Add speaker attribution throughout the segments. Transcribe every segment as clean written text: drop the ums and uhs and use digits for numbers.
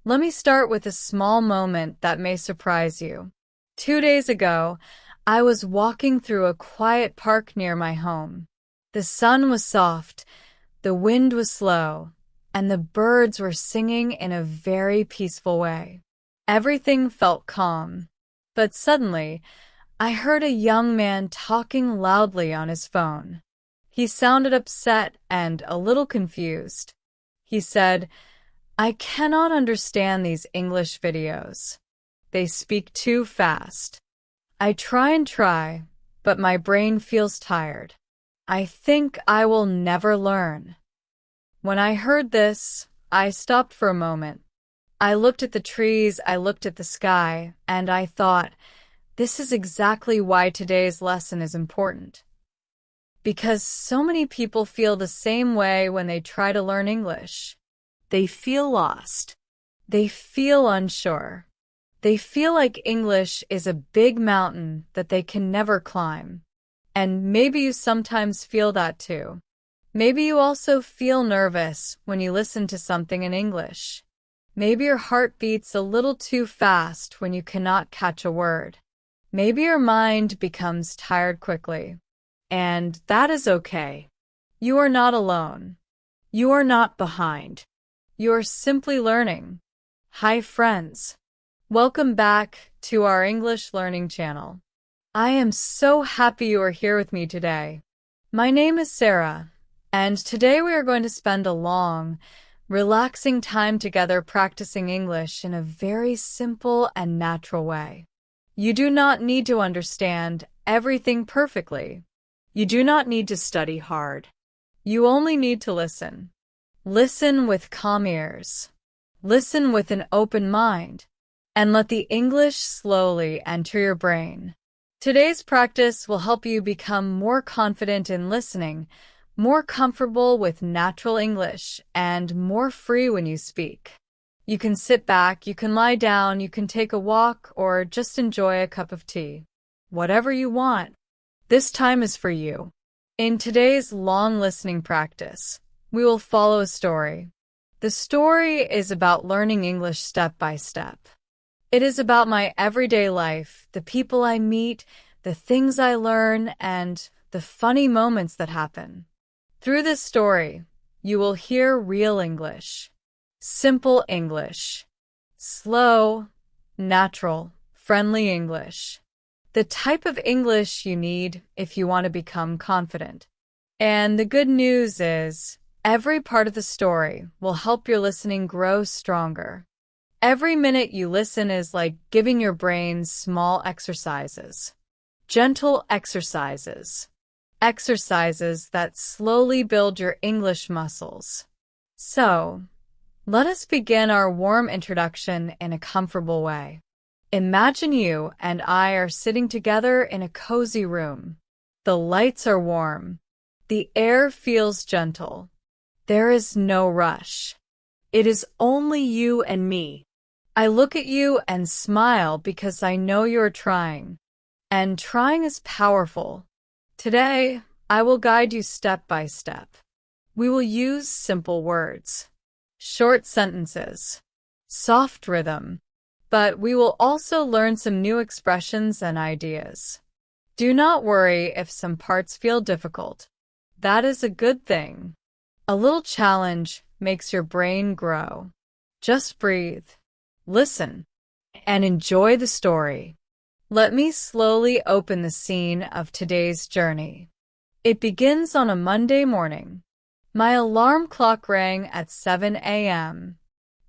Speaker 1: Let me start with a small moment that may surprise you. 2 days ago, I was walking through a quiet park near my home. The sun was soft, the wind was slow, and the birds were singing in a very peaceful way. Everything felt calm. But suddenly, I heard a young man talking loudly on his phone. He sounded upset and a little confused. He said, "I cannot understand these English videos. They speak too fast. I try and try, but my brain feels tired. I think I will never learn." When I heard this, I stopped for a moment. I looked at the trees, I looked at the sky, and I thought, this is exactly why today's lesson is important. Because so many people feel the same way when they try to learn English. They feel lost. They feel unsure. They feel like English is a big mountain that they can never climb. And maybe you sometimes feel that too. Maybe you also feel nervous when you listen to something in English. Maybe your heart beats a little too fast when you cannot catch a word. Maybe your mind becomes tired quickly. And that is okay. You are not alone. You are not behind. You are simply learning. Hi friends. Welcome back to our English learning channel. I am so happy you are here with me today. My name is Sarah, and today we are going to spend a long, relaxing time together practicing English in a very simple and natural way. You do not need to understand everything perfectly. You do not need to study hard. You only need to listen. Listen with calm ears. Listen with an open mind. And let the English slowly enter your brain. Today's practice will help you become more confident in listening, more comfortable with natural English, and more free when you speak. You can sit back, you can lie down, you can take a walk, or just enjoy a cup of tea. Whatever you want. This time is for you. In today's long listening practice, we will follow a story. The story is about learning English step by step. It is about my everyday life, the people I meet, the things I learn, and the funny moments that happen. Through this story, you will hear real English, simple English, slow, natural, friendly English, the type of English you need if you want to become confident. And the good news is, every part of the story will help your listening grow stronger. Every minute you listen is like giving your brain small exercises, gentle exercises, exercises that slowly build your English muscles. So, let us begin our warm introduction in a comfortable way. Imagine you and I are sitting together in a cozy room. The lights are warm. The air feels gentle. There is no rush. It is only you and me. I look at you and smile because I know you're trying. And trying is powerful. Today, I will guide you step by step. We will use simple words, short sentences, soft rhythm, but we will also learn some new expressions and ideas. Do not worry if some parts feel difficult. That is a good thing. A little challenge makes your brain grow. Just breathe, listen, and enjoy the story. Let me slowly open the scene of today's journey. It begins on a Monday morning. My alarm clock rang at 7 a.m.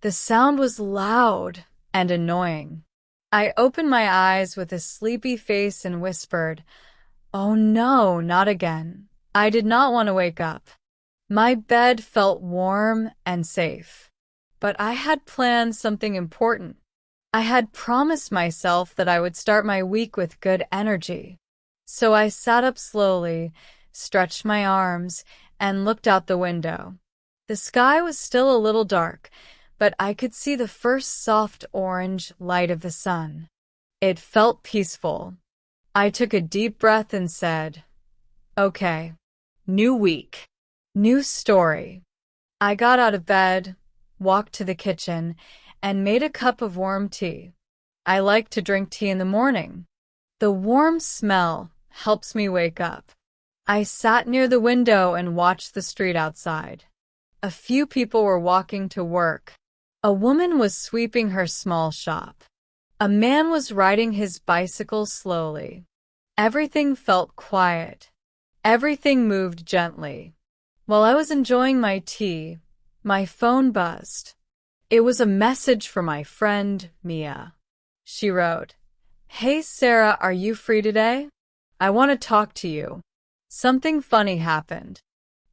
Speaker 1: The sound was loud and annoying. I opened my eyes with a sleepy face and whispered, "Oh no, not again." I did not want to wake up. My bed felt warm and safe. But I had planned something important. I had promised myself that I would start my week with good energy. So I sat up slowly, stretched my arms, and looked out the window. The sky was still a little dark, but I could see the first soft orange light of the sun. It felt peaceful. I took a deep breath and said, "Okay, new week, new story." I got out of bed, walked to the kitchen, and made a cup of warm tea. I like to drink tea in the morning. The warm smell helps me wake up. I sat near the window and watched the street outside. A few people were walking to work. A woman was sweeping her small shop. A man was riding his bicycle slowly. Everything felt quiet. Everything moved gently. While I was enjoying my tea, my phone buzzed. It was a message from my friend, Mia. She wrote, "Hey Sarah, are you free today? I want to talk to you. Something funny happened."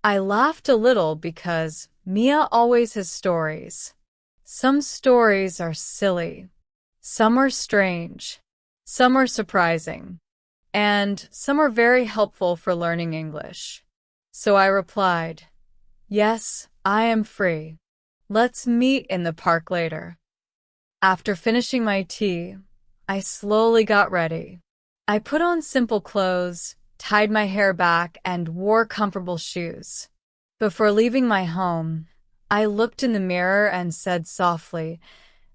Speaker 1: I laughed a little because Mia always has stories. Some stories are silly. Some are strange. Some are surprising. And some are very helpful for learning English. So I replied, "Yes, I am free. Let's meet in the park later." After finishing my tea, I slowly got ready. I put on simple clothes, tied my hair back, and wore comfortable shoes. Before leaving my home, I looked in the mirror and said softly,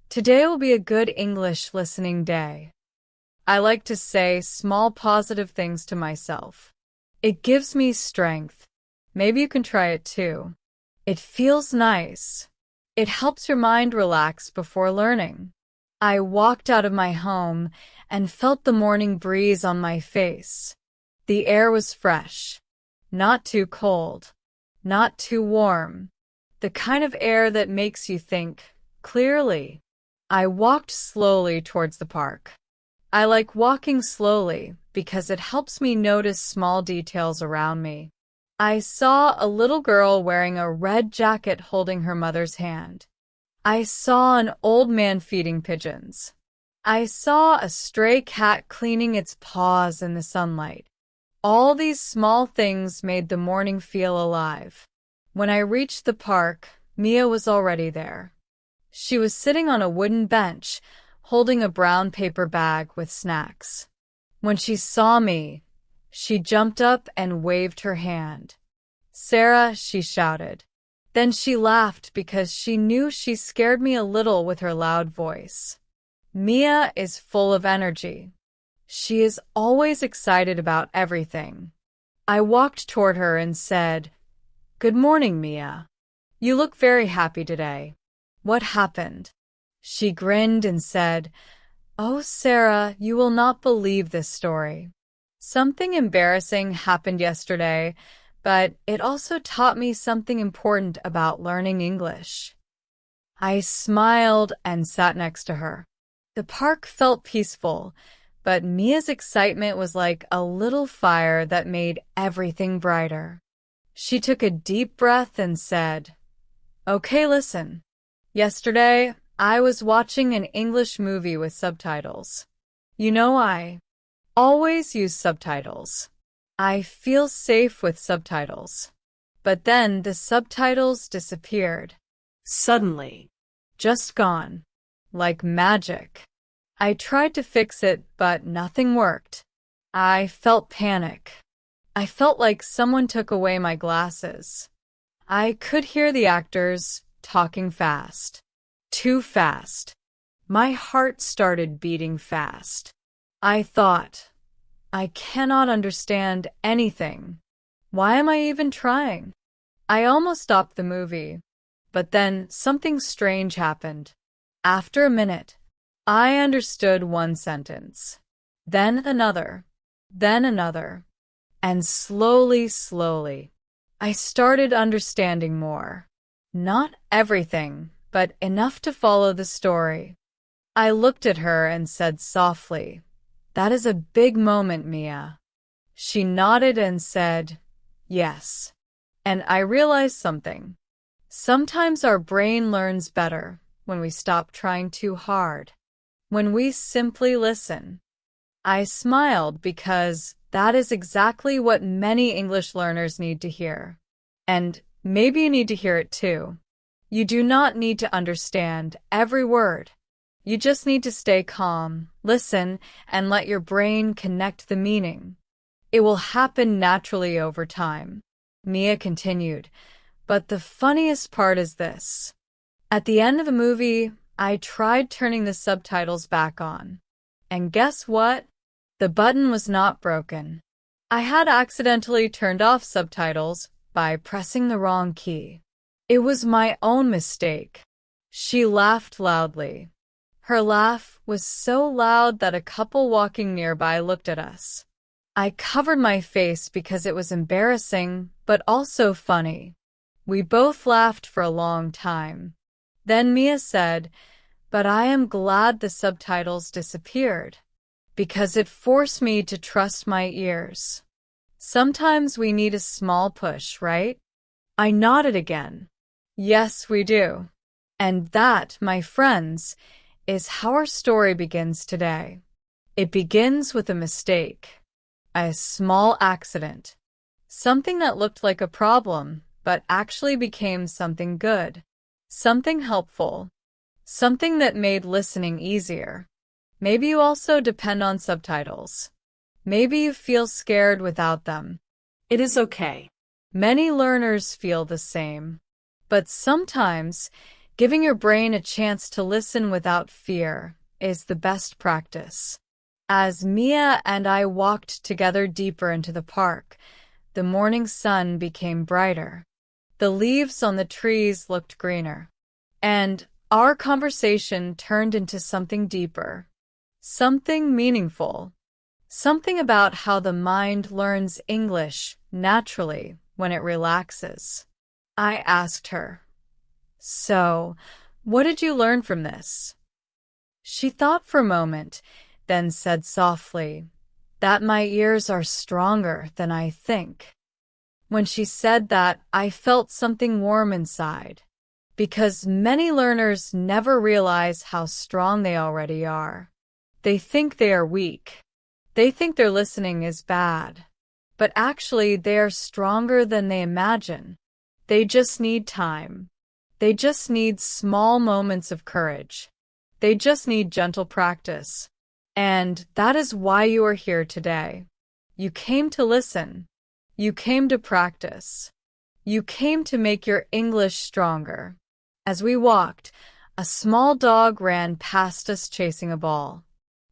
Speaker 1: "Today will be a good English listening day." I like to say small positive things to myself. It gives me strength. Maybe you can try it too. It feels nice. It helps your mind relax before learning. I walked out of my home and felt the morning breeze on my face. The air was fresh, not too cold, not too warm, the kind of air that makes you think clearly. I walked slowly towards the park. I like walking slowly because it helps me notice small details around me. I saw a little girl wearing a red jacket holding her mother's hand. I saw an old man feeding pigeons. I saw a stray cat cleaning its paws in the sunlight. All these small things made the morning feel alive. When I reached the park, Mia was already there. She was sitting on a wooden bench, holding a brown paper bag with snacks. When she saw me, she jumped up and waved her hand. "Sarah," she shouted. Then she laughed because she knew she scared me a little with her loud voice. Mia is full of energy. She is always excited about everything. I walked toward her and said, "Good morning, Mia. You look very happy today. What happened?" She grinned and said, "Oh, Sarah, you will not believe this story. Something embarrassing happened yesterday, but it also taught me something important about learning English." I smiled and sat next to her. The park felt peaceful, but Mia's excitement was like a little fire that made everything brighter. She took a deep breath and said, "Okay, listen. Yesterday, I was watching an English movie with subtitles. You know, I always use subtitles. I feel safe with subtitles. But then the subtitles disappeared. Suddenly. Just gone. Like magic. I tried to fix it, but nothing worked. I felt panic. I felt like someone took away my glasses. I could hear the actors talking fast. Too fast. My heart started beating fast. I thought, I cannot understand anything. Why am I even trying? I almost stopped the movie, but then something strange happened. After a minute, I understood one sentence, then another, and slowly, I started understanding more. Not everything, but enough to follow the story. I looked at her and said softly, "That is a big moment, Mia." She nodded and said, "Yes." And I realized something. Sometimes our brain learns better when we stop trying too hard, when we simply listen. I smiled because that is exactly what many English learners need to hear. And maybe you need to hear it too. You do not need to understand every word. You just need to stay calm, listen, and let your brain connect the meaning. It will happen naturally over time. Mia continued, "But the funniest part is this. At the end of the movie, I tried turning the subtitles back on. And guess what? The button was not broken. I had accidentally turned off subtitles by pressing the wrong key. It was my own mistake. She laughed loudly. Her laugh was so loud that a couple walking nearby looked at us. I covered my face because it was embarrassing, but also funny. We both laughed for a long time. Then Mia said, "But I am glad the subtitles disappeared, because it forced me to trust my ears." Sometimes we need a small push, right? I nodded again. Yes, we do. And that, my friends, is how our story begins today. It begins with a mistake, a small accident, something that looked like a problem, but actually became something good, something helpful, something that made listening easier. Maybe you also depend on subtitles. Maybe you feel scared without them. It is okay. Many learners feel the same. But sometimes, giving your brain a chance to listen without fear is the best practice. As Mia and I walked together deeper into the park, the morning sun became brighter. The leaves on the trees looked greener. And our conversation turned into something deeper, something meaningful. Something about how the mind learns English naturally when it relaxes. I asked her, "So, what did you learn from this?" She thought for a moment, then said softly, "That my ears are stronger than I think." When she said that, I felt something warm inside, because many learners never realize how strong they already are. They think they are weak. They think their listening is bad, but actually they are stronger than they imagine. They just need time. They just need small moments of courage. They just need gentle practice. And that is why you are here today. You came to listen. You came to practice. You came to make your English stronger. As we walked, a small dog ran past us chasing a ball.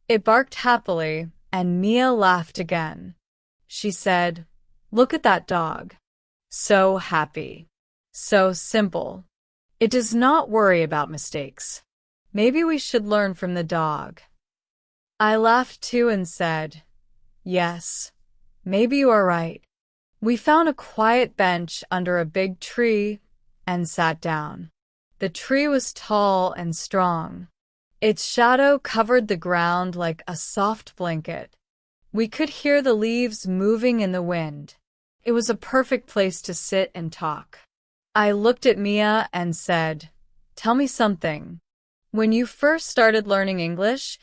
Speaker 1: It barked happily, and Mia laughed again. She said, "Look at that dog. So happy. So simple. It does not worry about mistakes. Maybe we should learn from the dog." I laughed too and said, "Yes, maybe you are right." We found a quiet bench under a big tree and sat down. The tree was tall and strong. Its shadow covered the ground like a soft blanket. We could hear the leaves moving in the wind. It was a perfect place to sit and talk. I looked at Mia and said, "Tell me something. When you first started learning English,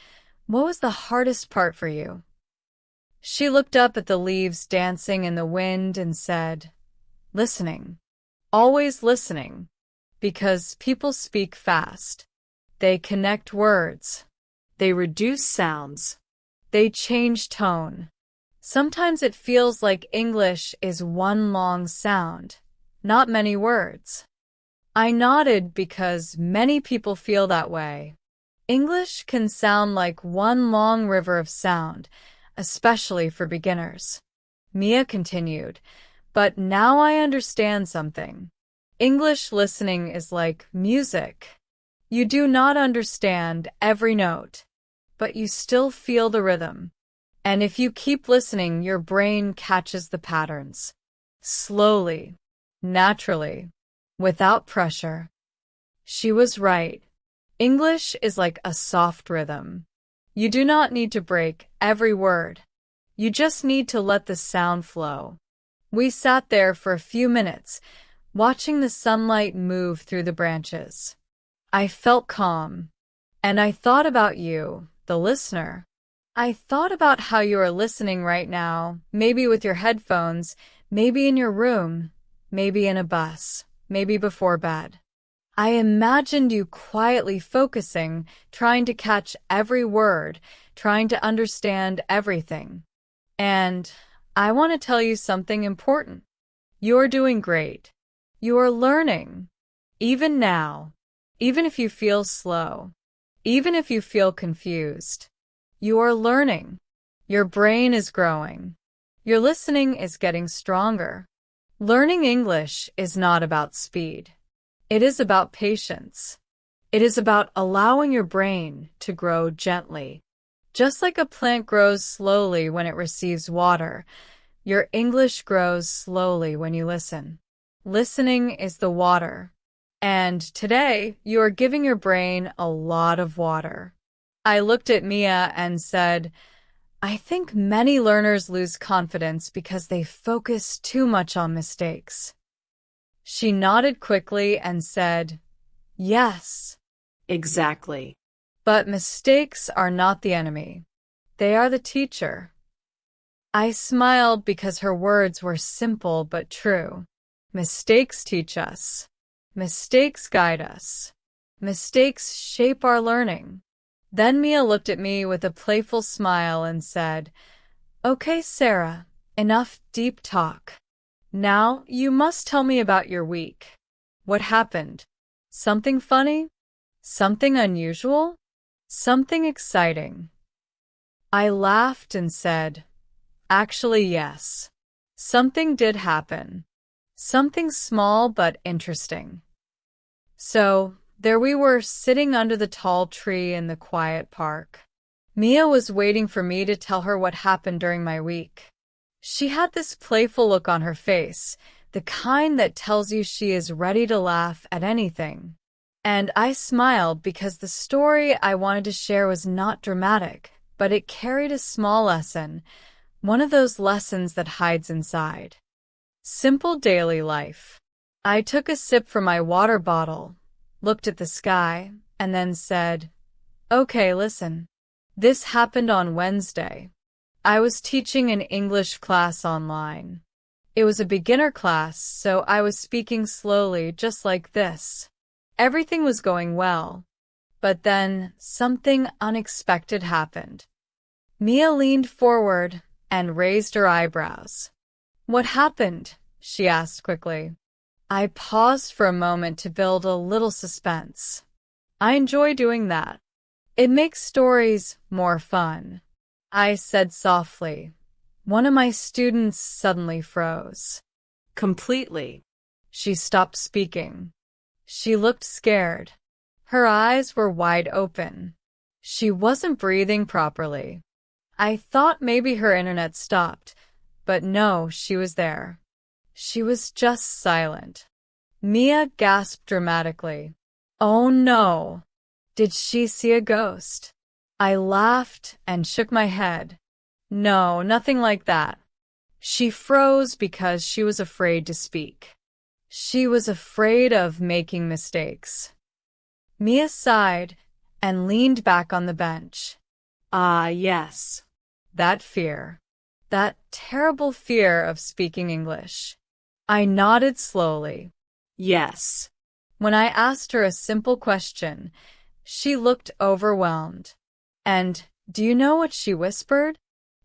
Speaker 1: what was the hardest part for you?" She looked up at the leaves dancing in the wind and said, "Listening. Always listening. Because people speak fast. They connect words. They reduce sounds. They change tone. Sometimes it feels like English is one long sound, not many words." I nodded because many people feel that way. English can sound like one long river of sound, especially for beginners. Mia continued, "But now I understand something. English listening is like music. You do not understand every note, but you still feel the rhythm. And if you keep listening, your brain catches the patterns. Slowly, naturally, without pressure." She was right. English is like a soft rhythm. You do not need to break every word. You just need to let the sound flow. We sat there for a few minutes, watching the sunlight move through the branches. I felt calm, and I thought about you, the listener. I thought about how you are listening right now, maybe with your headphones, maybe in your room, maybe in a bus, maybe before bed. I imagined you quietly focusing, trying to catch every word, trying to understand everything. And I want to tell you something important. You're doing great. You are learning. Even now. even if you feel slow, even if you feel confused. You are learning. Your brain is growing. Your listening is getting stronger. Learning English is not about speed. It is about patience. It is about allowing your brain to grow gently. Just like a plant grows slowly when it receives water, your English grows slowly when you listen. Listening is the water. And today, you are giving your brain a lot of water. I looked at Mia and said, I think many learners lose confidence because they focus too much on mistakes. She nodded quickly and said, yes.
Speaker 2: Exactly.
Speaker 1: But mistakes are not the enemy. They are the teacher. I smiled because her words were simple but true. Mistakes teach us. Mistakes guide us. Mistakes shape our learning. Then Mia looked at me with a playful smile and said, Okay, Sarah, enough deep talk. Now you must tell me about your week. What happened? Something funny? Something unusual? Something exciting? I laughed and said, Actually, yes. Something did happen. Something small but interesting. So, there we were sitting under the tall tree in the quiet park. Mia was waiting for me to tell her what happened during my week. She had this playful look on her face, the kind that tells you she is ready to laugh at anything. And I smiled because the story I wanted to share was not dramatic, but it carried a small lesson, one of those lessons that hides inside. Simple daily life. I took a sip from my water bottle, looked at the sky, and then said, Okay, listen. This happened on Wednesday. I was teaching an English class online. It was a beginner class, so I was speaking slowly, just like this. Everything was going well. But then something unexpected happened. Mia leaned forward and raised her eyebrows. What happened? She asked quickly. I paused for a moment to build a little suspense. I enjoy doing that. It makes stories more fun. I said softly. One of my students suddenly froze.
Speaker 2: Completely.
Speaker 1: She stopped speaking. She looked scared. Her eyes were wide open. She wasn't breathing properly. I thought maybe her internet stopped, but no, she was there. She was just silent. Mia gasped dramatically. Oh no! Did she see a ghost? I laughed and shook my head. No, nothing like that. She froze because she was afraid to speak. She was afraid of making mistakes. Mia sighed and leaned back on the bench.
Speaker 2: Ah, yes.
Speaker 1: That fear. That terrible fear of speaking English. I nodded slowly.
Speaker 2: Yes.
Speaker 1: When I asked her a simple question, she looked overwhelmed. And do you know what she whispered?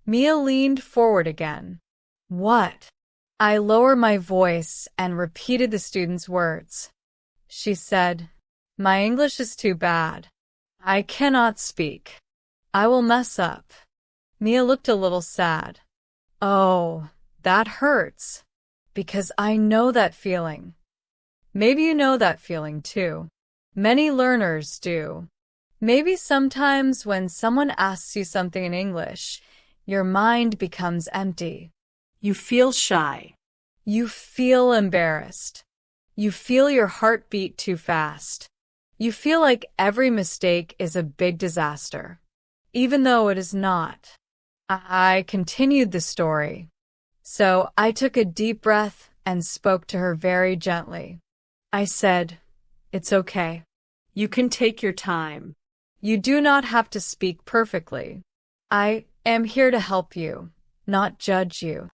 Speaker 1: Mia leaned forward again. What? I lowered my voice and repeated the student's words. She said, My English is too bad. I cannot speak. I will mess up. Mia looked a little sad. Oh, that hurts. Because I know that feeling. Maybe you know that feeling too. Many learners do. Maybe sometimes when someone asks you something in English, your mind becomes empty.
Speaker 2: You feel shy.
Speaker 1: You feel embarrassed. You feel your heart beat too fast. You feel like every mistake is a big disaster, even though it is not. I continued the story. So I took a deep breath and spoke to her very gently. I said, It's okay.
Speaker 2: You can take your time.
Speaker 1: You do not have to speak perfectly. I am here to help you, not judge you.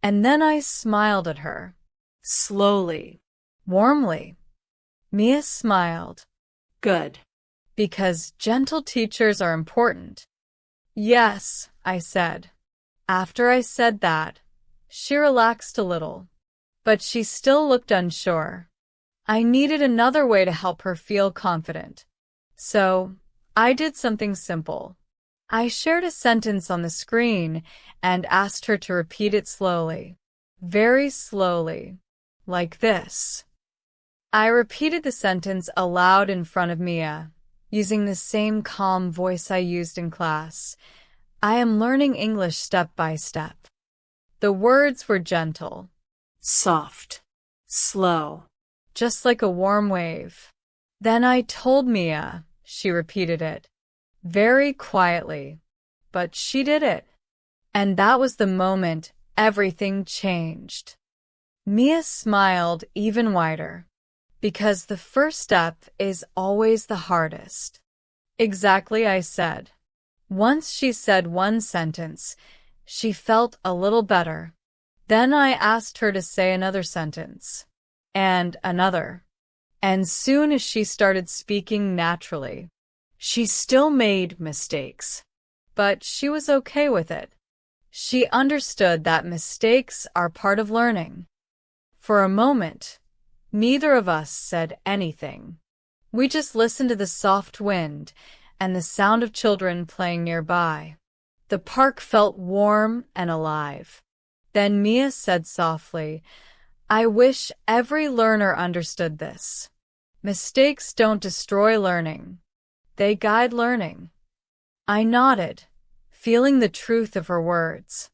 Speaker 1: And then I smiled at her.
Speaker 2: Slowly.
Speaker 1: Warmly. Mia smiled.
Speaker 2: Good.
Speaker 1: Because gentle teachers are important. Yes, I said. After I said that, she relaxed a little. But she still looked unsure. I needed another way to help her feel confident. So, I did something simple. I shared a sentence on the screen and asked her to repeat it slowly. Very slowly. Like this. I repeated the sentence aloud in front of Mia, using the same calm voice I used in class. I am learning English step by step. The words were gentle,
Speaker 2: soft, slow,
Speaker 1: just like a warm wave. Then I told Mia. She repeated it, very quietly, but she did it. And that was the moment everything changed. Mia smiled even wider, because the first step is always the hardest. Exactly, I said. Once she said one sentence, she felt a little better. Then I asked her to say another sentence, and another. And soon as she started speaking naturally, she still made mistakes, but she was okay with it. She understood that mistakes are part of learning. For a moment, neither of us said anything. We just listened to the soft wind and the sound of children playing nearby. The park felt warm and alive. Then Mia said softly, I wish every learner understood this. Mistakes don't destroy learning. They guide learning. I nodded, feeling the truth of her words.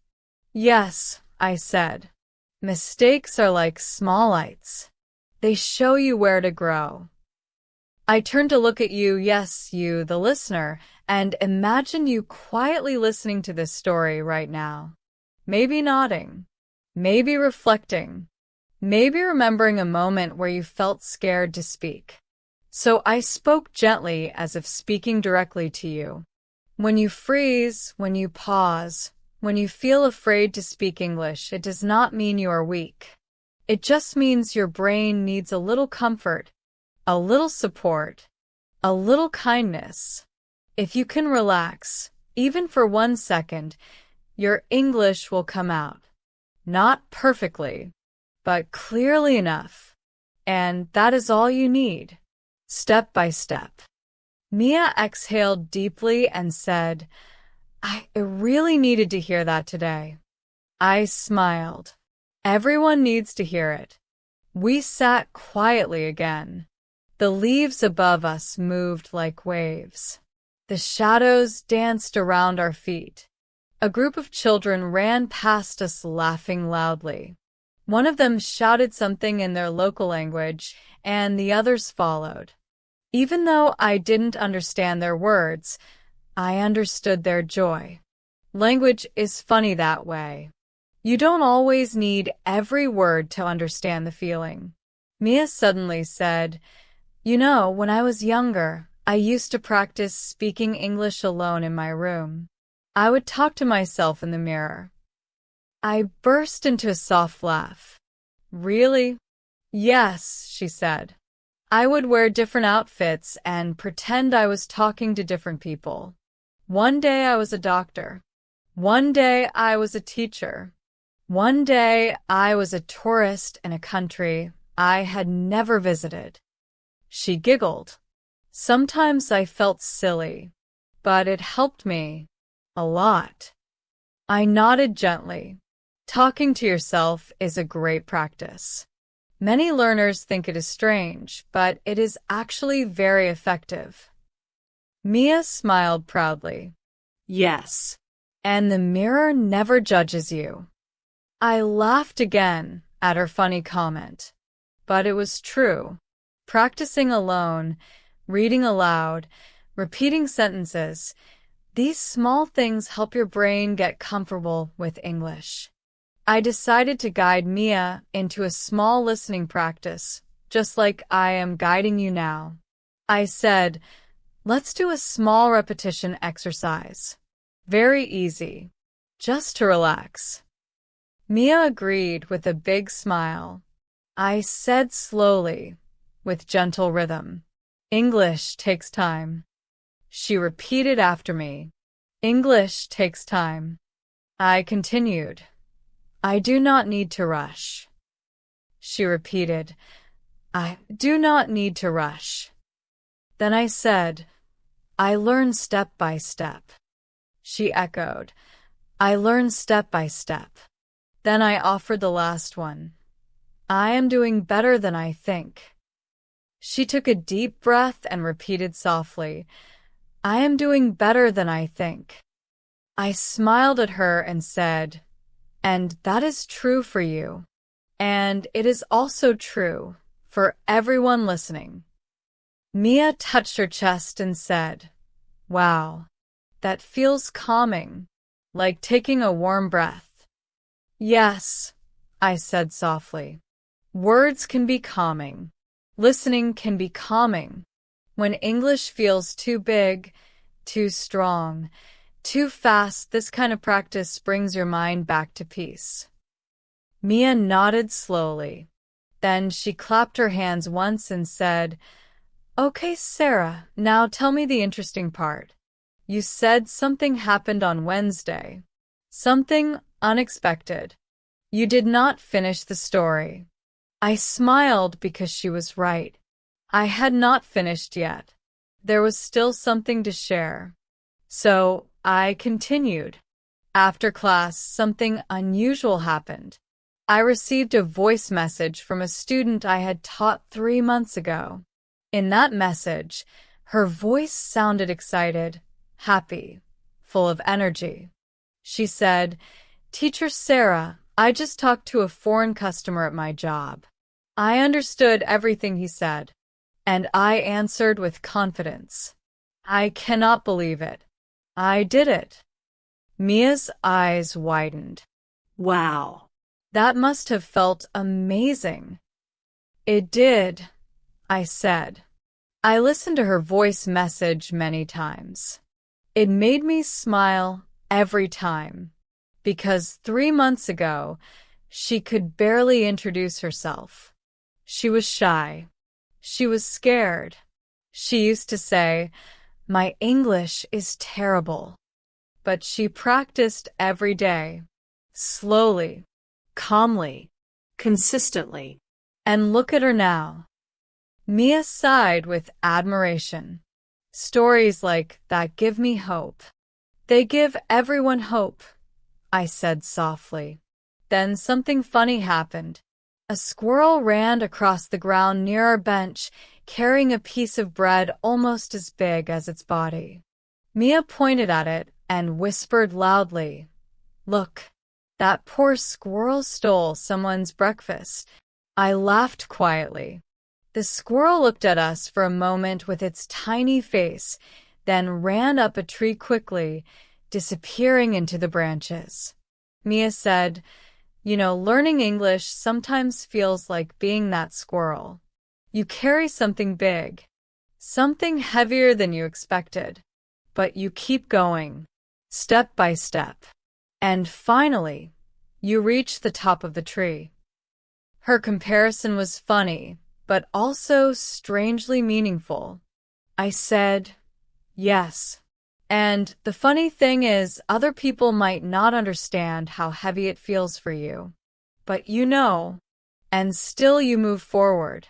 Speaker 1: Yes, I said. Mistakes are like small lights. They show you where to grow. I turned to look at you, yes, you, the listener, and imagine you quietly listening to this story right now. Maybe nodding. Maybe reflecting. Maybe remembering a moment where you felt scared to speak. So I spoke gently as if speaking directly to you. When you freeze, when you pause, when you feel afraid to speak English, it does not mean you are weak. It just means your brain needs a little comfort, a little support, a little kindness. If you can relax, even for 1 second, your English will come out. Not perfectly, but clearly enough. And that is all you need, step by step. Mia exhaled deeply and said, I really needed to hear that today. I smiled. Everyone needs to hear it. We sat quietly again. The leaves above us moved like waves. The shadows danced around our feet. A group of children ran past us laughing loudly. One of them shouted something in their local language, and the others followed. Even though I didn't understand their words, I understood their joy. Language is funny that way. You don't always need every word to understand the feeling. Mia suddenly said, You know, when I was younger, I used to practice speaking English alone in my room. I would talk to myself in the mirror. I burst into a soft laugh. Really? Yes, she said. I would wear different outfits and pretend I was talking to different people. One day I was a doctor. One day I was a teacher. One day I was a tourist in a country I had never visited. She giggled. Sometimes I felt silly, but it helped me a lot. I nodded gently. Talking to yourself is a great practice. Many learners think it is strange, but it is actually very effective. Mia smiled proudly.
Speaker 2: yes,
Speaker 1: And the mirror never judges you. I laughed again at her funny comment. But it was true. Practicing alone, reading aloud, repeating sentences, these small things help your brain get comfortable with English. I decided to guide Mia into a small listening practice, just like I am guiding you now. I said, let's do a small repetition exercise. Very easy. Just to relax. Mia agreed with a big smile. I said slowly, with gentle rhythm, English takes time. She repeated after me, English takes time. I continued, I do not need to rush. She repeated, I do not need to rush. Then I said, I learn step by step. She echoed, I learn step by step. Then I offered the last one. I am doing better than I think. She took a deep breath and repeated softly, I am doing better than I think. I smiled at her and said, and that is true for you. And it is also true for everyone listening. Mia touched her chest and said, wow, that feels calming, like taking a warm breath. Yes, I said softly. Words can be calming. Listening can be calming. When English feels too big, too strong, too fast, this kind of practice brings your mind back to peace. Mia nodded slowly. Then she clapped her hands once and said, okay, Sarah, now tell me the interesting part. You said something happened on Wednesday. Something unexpected. You did not finish the story. I smiled because she was right. I had not finished yet. There was still something to share. So I continued. After class, something unusual happened. I received a voice message from a student I had taught 3 months ago. In that message, her voice sounded excited, happy, full of energy. She said, Teacher Sarah, I just talked to a foreign customer at my job. I understood everything he said, and I answered with confidence. I cannot believe it. I did it. Mia's eyes widened.
Speaker 2: Wow.
Speaker 1: That must have felt amazing. It did, I said. I listened to her voice message many times. It made me smile every time, because 3 months ago, she could barely introduce herself. She was shy. She was scared. She used to say, my English is terrible. But she practiced every day, slowly, calmly,
Speaker 2: Consistently.
Speaker 1: and look at her now. Mia sighed with admiration. Stories like that give me hope. They give everyone hope, I said softly. Then something funny happened. A squirrel ran across the ground near our bench, carrying a piece of bread almost as big as its body. Mia pointed at it and whispered loudly, Look, that poor squirrel stole someone's breakfast. I laughed quietly. The squirrel looked at us for a moment with its tiny face, then ran up a tree quickly, disappearing into the branches. Mia said, learning English sometimes feels like being that squirrel. You carry something big, something heavier than you expected, but you keep going, step by step. And finally, you reach the top of the tree. Her comparison was funny, but also strangely meaningful. I said, yes. And the funny thing is, other people might not understand how heavy it feels for you. But you know, and still you move forward.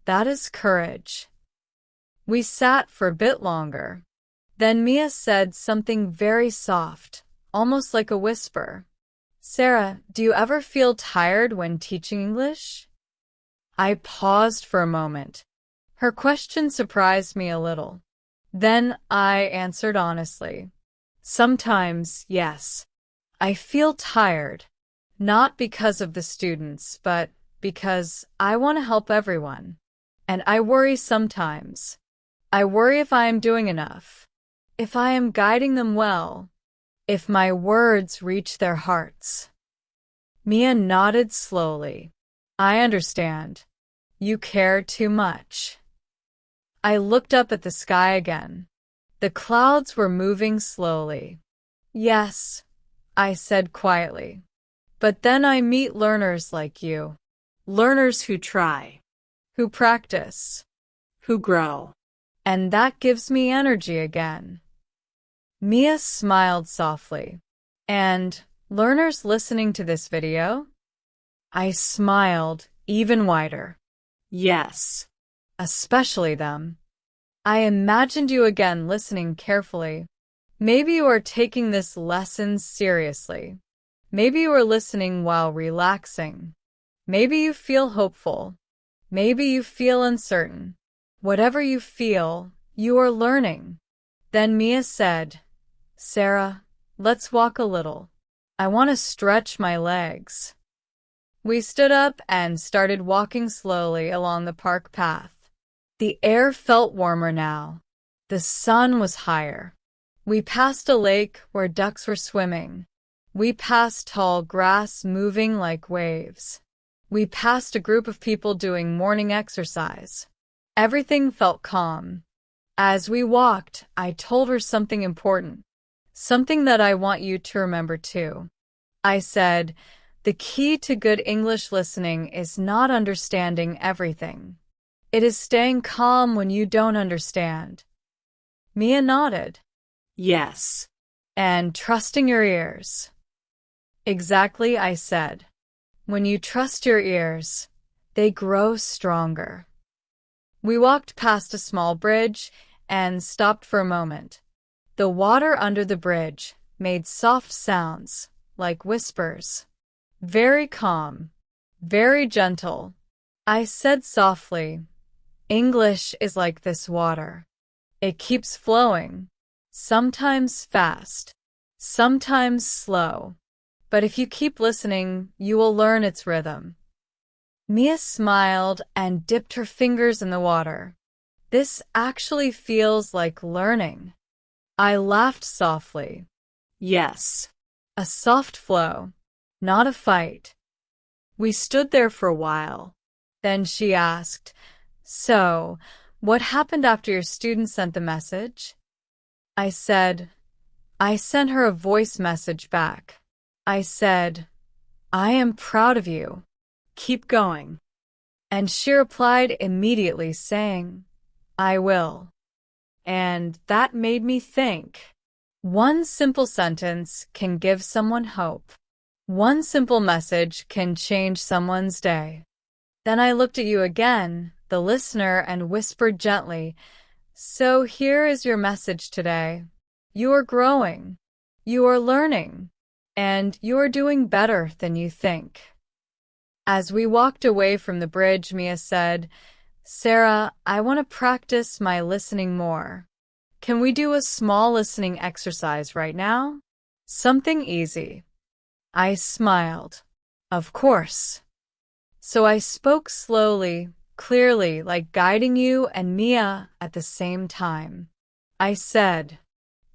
Speaker 1: That is courage. We sat for a bit longer. Then Mia said something very soft, almost like a whisper. Sarah, do you ever feel tired when teaching English? I paused for a moment. Her question surprised me a little. Then I answered honestly. Sometimes, yes. I feel tired, not because of the students, but because I want to help everyone. And I worry sometimes. I worry if I am doing enough, if I am guiding them well, if my words reach their hearts. Mia nodded slowly. I understand. You care too much. I looked up at the sky again. The clouds were moving slowly. Yes, I said quietly. But then I meet learners like you.
Speaker 2: Learners who try.
Speaker 1: Who practice.
Speaker 2: Who grow.
Speaker 1: And that gives me energy again. Mia smiled softly. And learners listening to this video? I smiled even wider.
Speaker 2: Yes.
Speaker 1: Especially them. I imagined you again listening carefully. Maybe you are taking this lesson seriously. Maybe you are listening while relaxing. Maybe you feel hopeful. Maybe you feel uncertain. Whatever you feel, you are learning. Then Mia said, Sarah, let's walk a little. I want to stretch my legs. We stood up and started walking slowly along the park path. The air felt warmer now. The sun was higher. We passed a lake where ducks were swimming. We passed tall grass moving like waves. We passed a group of people doing morning exercise. Everything felt calm. As we walked, I told her something important, something that I want you to remember too. I said, the key to good English listening is not understanding everything. It is staying calm when you don't understand. Mia nodded.
Speaker 2: Yes.
Speaker 1: And trusting your ears. Exactly, I said. When you trust your ears, they grow stronger. We walked past a small bridge and stopped for a moment. The water under the bridge made soft sounds, like whispers. Very calm, very gentle. I said softly, English is like this water. It keeps flowing, sometimes fast, sometimes slow. But if you keep listening, you will learn its rhythm. Mia smiled and dipped her fingers in the water. This actually feels like learning. I laughed softly.
Speaker 2: Yes.
Speaker 1: A soft flow, not a fight. We stood there for a while. Then she asked, So, what happened after your student sent the message? I said, I sent her a voice message back. I said, I am proud of you. Keep going. And she replied immediately saying, I will. And that made me think. One simple sentence can give someone hope. One simple message can change someone's day. Then I looked at you again, the listener, and whispered gently, So here is your message today. You are growing. You are learning. And you are doing better than you think. As we walked away from the bridge, Mia said, Sarah, I want to practice my listening more. Can we do a small listening exercise right now? Something easy. I smiled. Of course. So I spoke slowly, clearly, like guiding you and Mia at the same time. I said,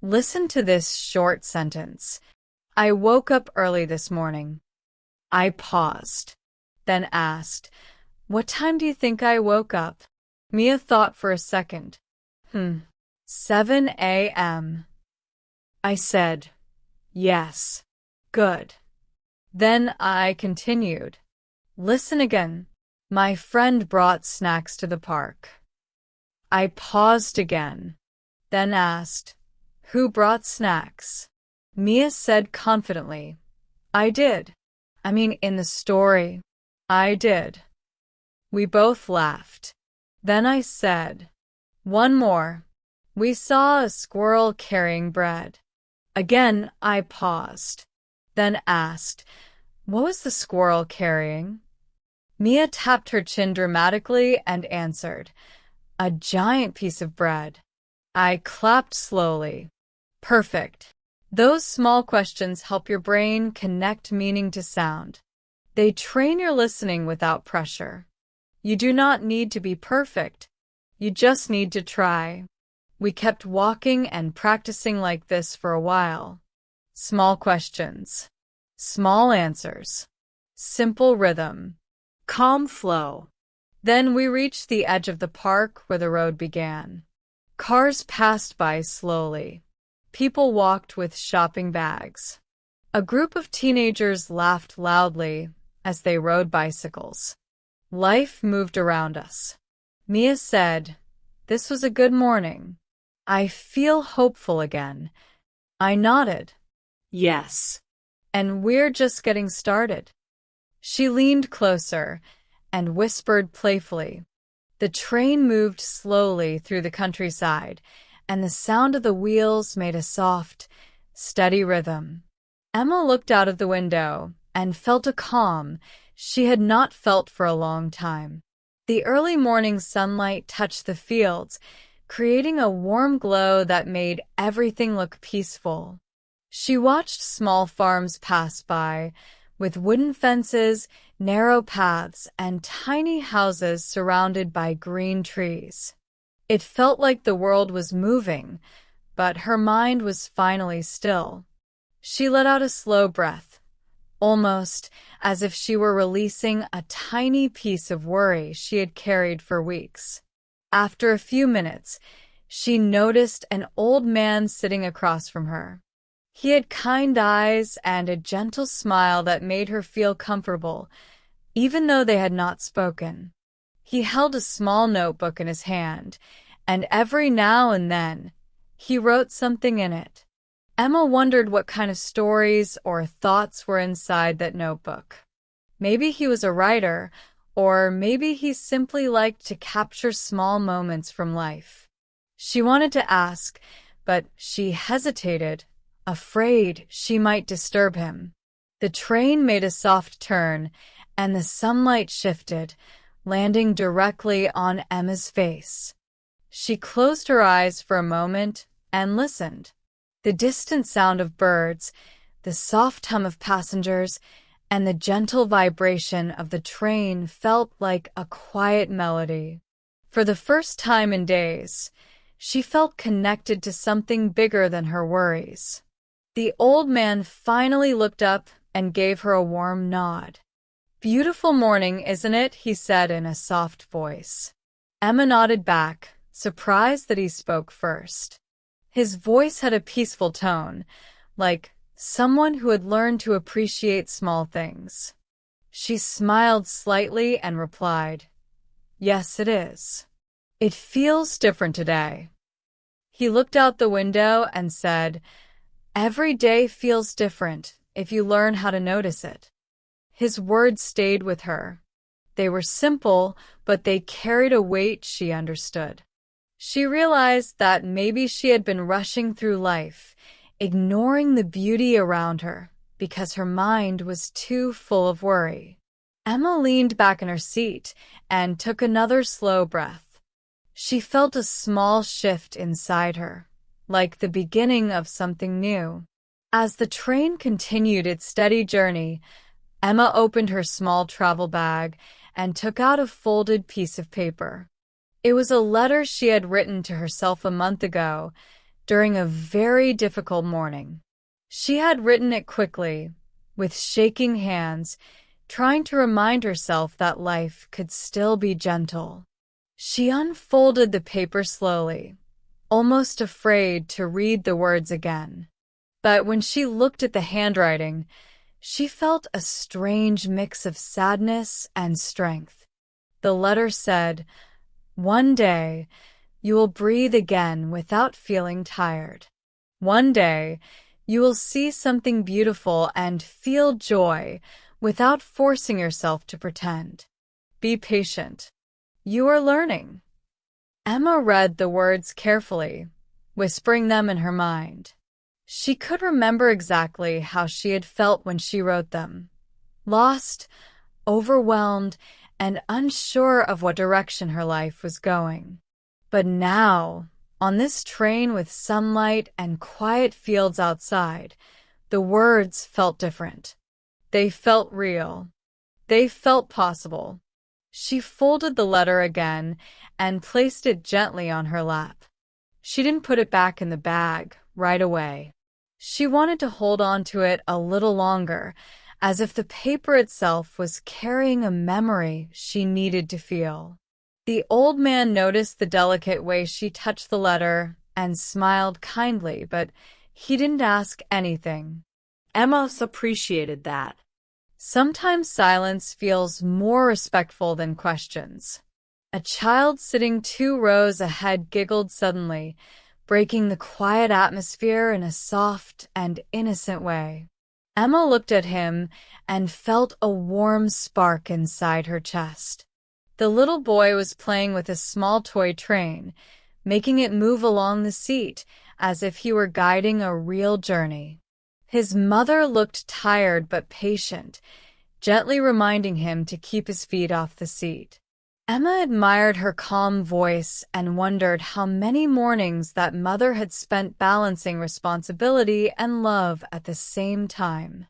Speaker 1: Listen to this short sentence. I woke up early this morning. I paused, then asked, What time do you think I woke up? Mia thought for a second. 7 a.m. I said, Yes. Good. Then I continued. Listen again. My friend brought snacks to the park. I paused again, then asked, Who brought snacks? Mia said confidently, I did. In the story, I did. We both laughed. Then I said, One more. We saw a squirrel carrying bread. Again, I paused, then asked, What was the squirrel carrying? Mia tapped her chin dramatically and answered, A giant piece of bread. I clapped slowly. Perfect. Those small questions help your brain connect meaning to sound. They train your listening without pressure. You do not need to be perfect. You just need to try. We kept walking and practicing like this for a while. Small questions. Small answers. Simple rhythm. Calm flow. Then we reached the edge of the park where the road began. Cars passed by slowly. People walked with shopping bags. A group of teenagers laughed loudly as they rode bicycles. Life moved around us. Mia said, This was a good morning. I feel hopeful again. I nodded. Yes. And we're just getting started. She leaned closer and whispered playfully, The train moved slowly through the countryside, and the sound of the wheels made a soft, steady rhythm. Emma looked out of the window and felt a calm she had not felt for a long time. The early morning sunlight touched the fields, creating a warm glow that made everything look peaceful. She watched small farms pass by, with wooden fences, narrow paths, and tiny houses surrounded by green trees. It felt like the world was moving, but her mind was finally still. She let out a slow breath, almost as if she were releasing a tiny piece of worry she had carried for weeks. After a few minutes, she noticed an old man sitting across from her. He had kind eyes and a gentle smile that made her feel comfortable, even though they had not spoken. He held a small notebook in his hand, and every now and then, he wrote something in it. Emma wondered what kind of stories or thoughts were inside that notebook. Maybe he was a writer, or maybe he simply liked to capture small moments from life. She wanted to ask, but she hesitated, afraid she might disturb him. The train made a soft turn, and the sunlight shifted, landing directly on Emma's face. She closed her eyes for a moment and listened. The distant sound of birds, the soft hum of passengers, and the gentle vibration of the train felt like a quiet melody. For the first time in days, she felt connected to something bigger than her worries. The old man finally looked up and gave her a warm nod. "Beautiful morning, isn't it?" he said in a soft voice. Emma nodded back, surprised that he spoke first. His voice had a peaceful tone, like someone who had learned to appreciate small things. She smiled slightly and replied, "Yes, it is. It feels different today." He looked out the window and said, "Every day feels different if you learn how to notice it." His words stayed with her. They were simple, but they carried a weight she understood. She realized that maybe she had been rushing through life, ignoring the beauty around her because her mind was too full of worry. Emma leaned back in her seat and took another slow breath. She felt a small shift inside her, like the beginning of something new. As the train continued its steady journey, Emma opened her small travel bag and took out a folded piece of paper. It was a letter she had written to herself a month ago, during a very difficult morning. She had written it quickly, with shaking hands, trying to remind herself that life could still be gentle. She unfolded the paper slowly, almost afraid to read the words again. But when she looked at the handwriting, she felt a strange mix of sadness and strength. The letter said, "One day, you will breathe again without feeling tired. One day, you will see something beautiful and feel joy without forcing yourself to pretend. Be patient. You are learning." Emma read the words carefully, whispering them in her mind. She could remember exactly how she had felt when she wrote them. Lost, overwhelmed, and unsure of what direction her life was going. But now, on this train with sunlight and quiet fields outside, the words felt different. They felt real. They felt possible. She folded the letter again and placed it gently on her lap. She didn't put it back in the bag right away. She wanted to hold on to it a little longer, as if the paper itself was carrying a memory she needed to feel. The old man noticed the delicate way she touched the letter and smiled kindly, but he didn't ask anything.
Speaker 2: Emma appreciated that.
Speaker 1: Sometimes silence feels more respectful than questions. A child sitting 2 rows ahead giggled suddenly, breaking the quiet atmosphere in a soft and innocent way. Emma looked at him and felt a warm spark inside her chest. The little boy was playing with a small toy train, making it move along the seat as if he were guiding a real journey. His mother looked tired but patient, gently reminding him to keep his feet off the seat. Emma admired her calm voice and wondered how many mornings that mother had spent balancing responsibility and love at the same time.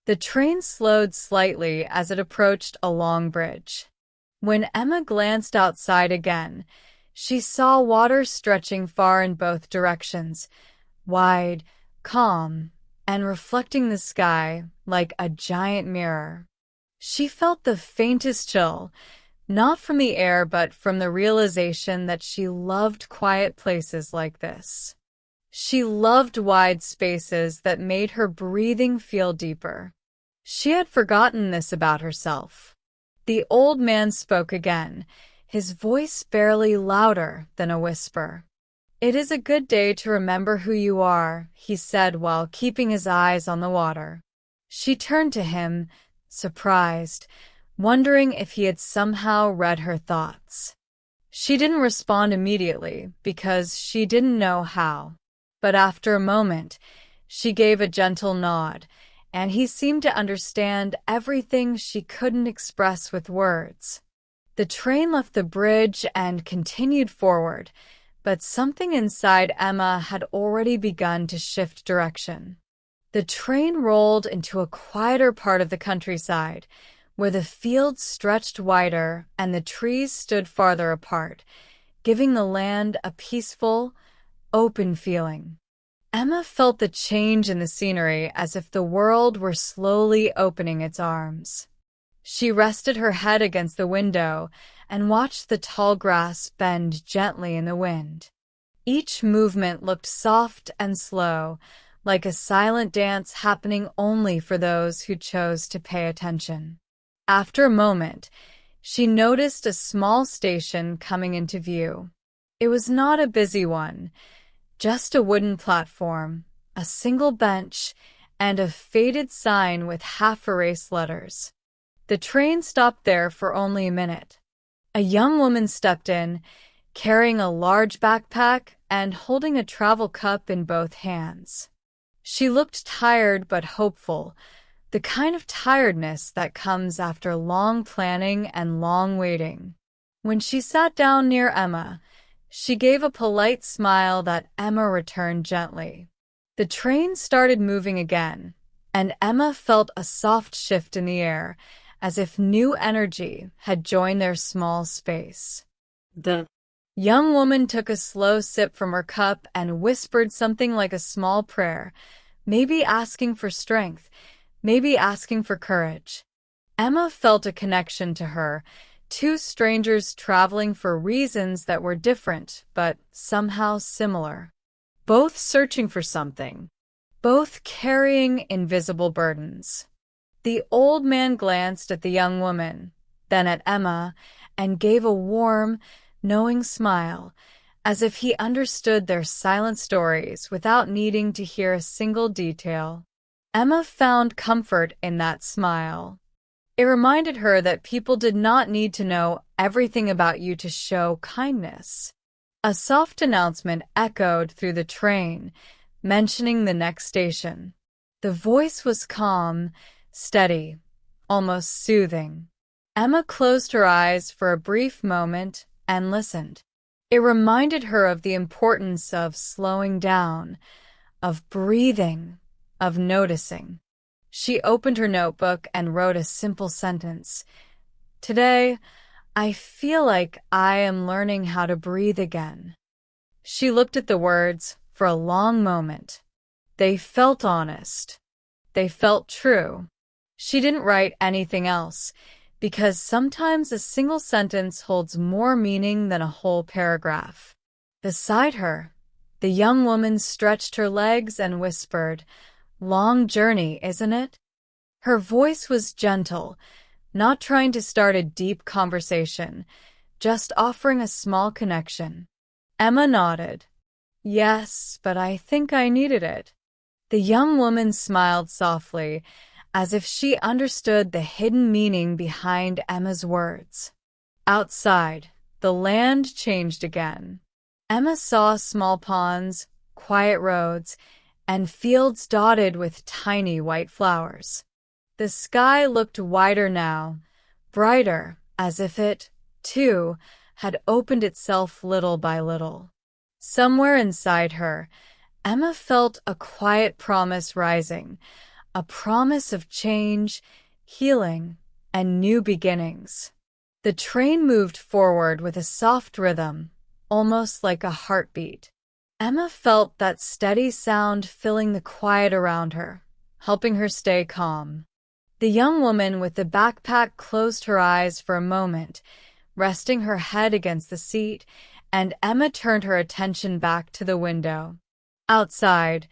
Speaker 1: The train slowed slightly as it approached a long bridge. When Emma glanced outside again, she saw water stretching far in both directions, wide, calm, and reflecting the sky like a giant mirror. She felt the faintest chill, not from the air but from the realization that she loved quiet places like this. She loved wide spaces that made her breathing feel deeper. She had forgotten this about herself. The old man spoke again, his voice barely louder than a whisper. "It is a good day to remember who you are," he said while keeping his eyes on the water. She turned to him, surprised, wondering if he had somehow read her thoughts. She didn't respond immediately because she didn't know how. But after a moment, she gave a gentle nod, and he seemed to understand everything she couldn't express with words. The train left the bridge and continued forward, but something inside Emma had already begun to shift direction. The train rolled into a quieter part of the countryside, where the fields stretched wider and the trees stood farther apart, giving the land a peaceful, open feeling. Emma felt the change in the scenery as if the world were slowly opening its arms. She rested her head against the window and watched the tall grass bend gently in the wind. Each movement looked soft and slow, like a silent dance happening only for those who chose to pay attention. After a moment, she noticed a small station coming into view. It was not a busy one, just a wooden platform, a single bench, and a faded sign with half-erased letters. The train stopped there for only a minute. A young woman stepped in, carrying a large backpack and holding a travel cup in both hands. She looked tired but hopeful, the kind of tiredness that comes after long planning and long waiting. When she sat down near Emma, she gave a polite smile that Emma returned gently. The train started moving again, and Emma felt a soft shift in the air, as if new energy had joined their small space.
Speaker 2: The
Speaker 1: young woman took a slow sip from her cup and whispered something like a small prayer, maybe asking for strength, maybe asking for courage. Emma felt a connection to her, two strangers traveling for reasons that were different but somehow similar. Both searching for something, both carrying invisible burdens. The old man glanced at the young woman, then at Emma, and gave a warm, knowing smile, as if he understood their silent stories without needing to hear a single detail. Emma found comfort in that smile. It reminded her that people did not need to know everything about you to show kindness. A soft announcement echoed through the train, mentioning the next station. The voice was calm, steady, almost soothing. Emma closed her eyes for a brief moment and listened. It reminded her of the importance of slowing down, of breathing, of noticing. She opened her notebook and wrote a simple sentence. "Today, I feel like I am learning how to breathe again." She looked at the words for a long moment. They felt honest. They felt true. She didn't write anything else, because sometimes a single sentence holds more meaning than a whole paragraph. Beside her, the young woman stretched her legs and whispered, "Long journey, isn't it?" Her voice was gentle, not trying to start a deep conversation, just offering a small connection. Emma nodded. "Yes, but I think I needed it." The young woman smiled softly, as if she understood the hidden meaning behind Emma's words. Outside, the land changed again. Emma saw small ponds, quiet roads, and fields dotted with tiny white flowers. The sky looked wider now, brighter, as if it, too, had opened itself little by little. Somewhere inside her, Emma felt a quiet promise rising, a promise of change, healing, and new beginnings. The train moved forward with a soft rhythm, almost like a heartbeat. Emma felt that steady sound filling the quiet around her, helping her stay calm. The young woman with the backpack closed her eyes for a moment, resting her head against the seat, and Emma turned her attention back to the window. Outside,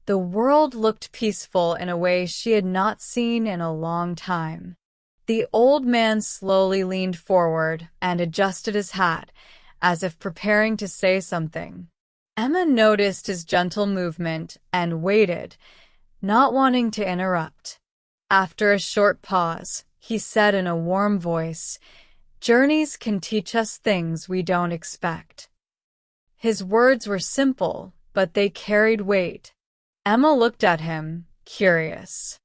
Speaker 1: the world looked peaceful in a way she had not seen in a long time. The old man slowly leaned forward and adjusted his hat, as if preparing to say something. Emma noticed his gentle movement and waited, not wanting to interrupt. After a short pause, he said in a warm voice, "Journeys can teach us things we don't expect." His words were simple, but they carried weight. Emma looked at him, curious.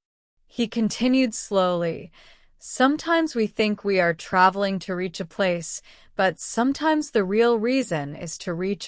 Speaker 1: He continued slowly, "Sometimes we think we are traveling to reach a place, but sometimes the real reason is to reach